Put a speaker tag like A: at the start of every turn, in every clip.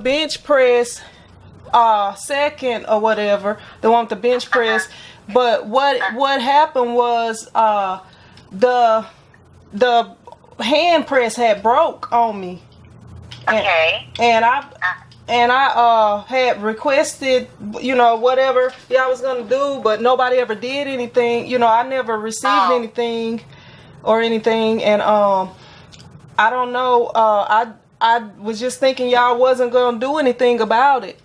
A: bench press second or whatever, the one with the bench press. But what happened was the hand press had broke on me.
B: Okay.
A: And I had requested, whatever y'all was gonna do, but nobody ever did anything. I never received anything or anything, and I don't know. I was just thinking y'all wasn't gonna do anything about it.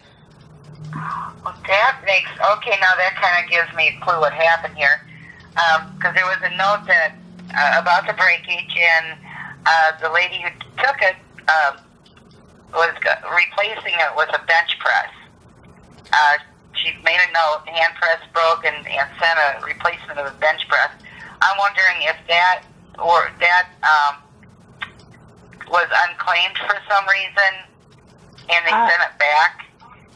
B: That makes, okay, now that kind of gives me a clue what happened here. Because there was a note that about the breakage, and the lady who took it was replacing it with a bench press. She made a note, hand press broke, and sent a replacement of a bench press. I'm wondering if that was unclaimed for some reason, and they sent it back.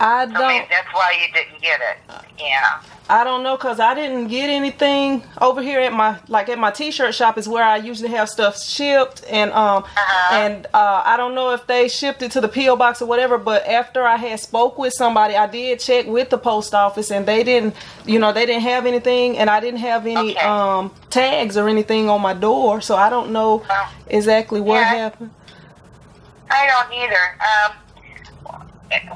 B: Maybe that's why you didn't get it. Yeah.
A: I don't know, cause I didn't get anything over here at my t-shirt shop is where I usually have stuff shipped, and I don't know if they shipped it to the P.O. box or whatever. But after I had spoke with somebody, I did check with the post office, and they didn't have anything, and I didn't have any tags or anything on my door, so I don't know exactly what happened.
B: I don't either.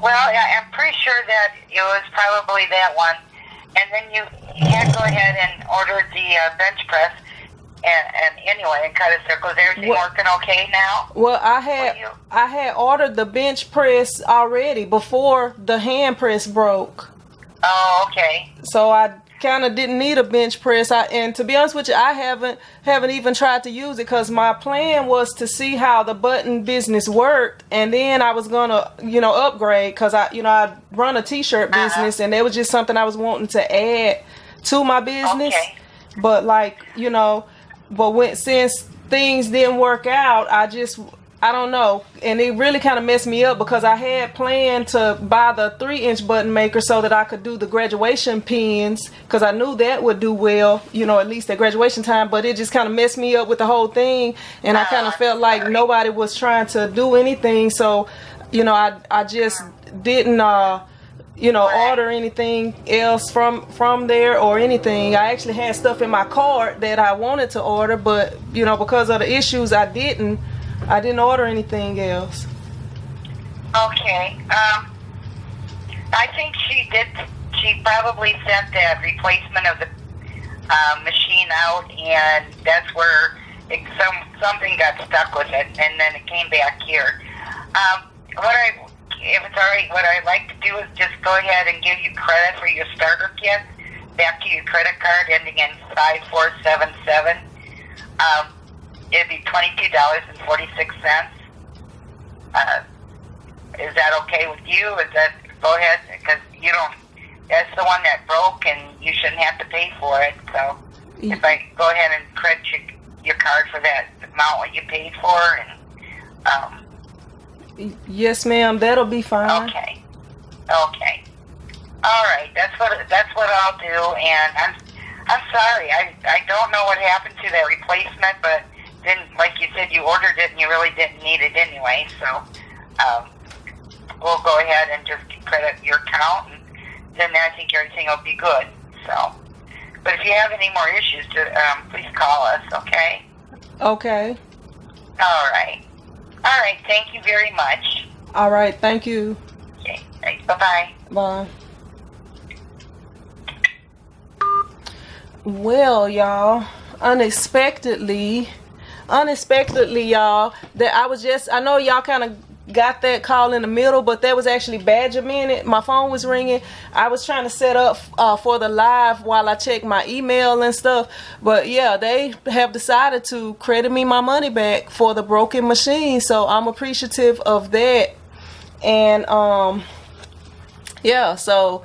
B: Well, I'm pretty sure that it was probably that one. And then you had to go ahead and order the bench press and anyway, and cut a circle. Is everything working okay now?
A: Well, I had ordered the bench press already before the hand press broke.
B: Oh, okay.
A: So I kind of didn't need a bench press. And to be honest with you, I haven't even tried to use it, because my plan was to see how the button business worked, and then I was gonna upgrade, because I run a t-shirt business, and it was just something I was wanting to add to my business.
B: Okay.
A: But since things didn't work out, I don't know, and it really kind of messed me up, because I had planned to buy the 3-inch button maker so that I could do the graduation pins, because I knew that would do well, at least at graduation time. But it just kind of messed me up with the whole thing, and I kind of felt like nobody was trying to do anything. So, I just didn't order anything else from there or anything. I actually had stuff in my cart that I wanted to order, but because of the issues, I didn't order anything else.
B: Okay. I think she probably sent that replacement of the machine out, and that's where something got stuck with it, and then it came back here. If it's all right, what I'd like to do is just go ahead and give you credit for your starter kit back to your credit card ending in 5477. It'd be $22.46. Is that okay with you? Go ahead, because that's the one that broke, and you shouldn't have to pay for it. So if I go ahead and credit your card for that amount what you paid for, and
A: yes, ma'am, that'll be fine.
B: Okay. All right, that's what I'll do. And I'm sorry, I don't know what happened to that replacement, but then, like you said, you ordered it and you really didn't need it anyway. So we'll go ahead and just credit your account, and then I think everything will be good. So, but if you have any more issues, please call us. Okay.
A: Okay.
B: All right. Thank you very much.
A: All right. Thank you.
B: Okay. Bye-bye.
A: Bye. Well, y'all, unexpectedly, y'all, that I know y'all kind of got that call in the middle, but that was actually badge-a-minit. My phone was ringing. I was trying to set up for the live while I checked my email and stuff. But yeah, they have decided to credit me my money back for the broken machine. So I'm appreciative of that. And yeah, so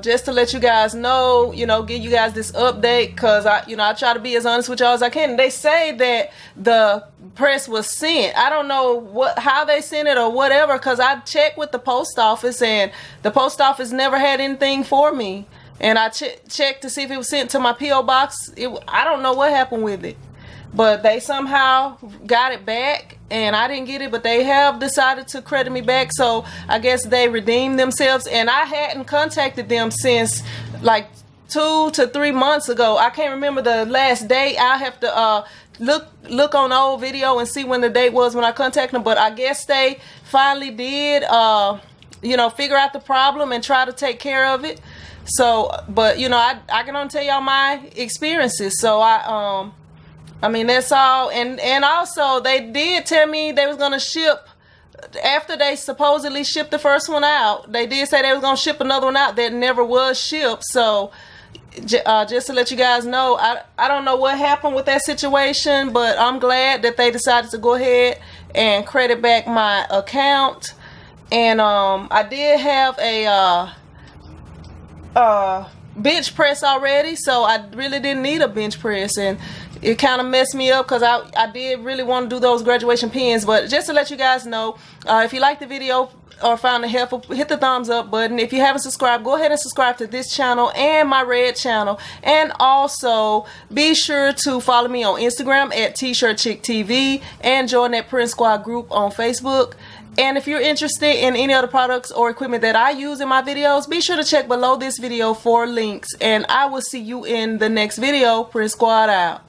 A: just to let you guys know, give you guys this update, because I try to be as honest with y'all as I can. They say that the press was sent. I don't know how they sent it or whatever, because I checked with the post office, and the post office never had anything for me. And I checked to see if it was sent to my P.O. box. I don't know what happened with it. but they somehow got it back, and I didn't get it, but they have decided to credit me back. So I guess they redeemed themselves, and I hadn't contacted them since like 2 to 3 months ago. I can't remember the last date. I have to look on the old video and see when the date was when I contacted them, but I guess they finally did you know, figure out the problem and try to take care of it. So, but you know, I can only tell y'all my experiences. So I mean, that's all. And also they did tell me they was gonna ship, after they supposedly shipped the first one out, they did say they was gonna ship another one out that never was shipped. So just to let you guys know, I don't know what happened with that situation, but I'm glad that they decided to go ahead and credit back my account. And I did have a bench press already, so I really didn't need a bench press, and it kind of messed me up because I did really want to do those graduation pins. But just to let you guys know, if you like the video or found it helpful, hit the thumbs up button. If you haven't subscribed, go ahead and subscribe to this channel and my red channel, and also be sure to follow me on Instagram at tshirtchicktv and join that Print Squad group on Facebook. And if you're interested in any other products or equipment that I use in my videos, be sure to check below this video for links. And I will see you in the next video. Print Squad out.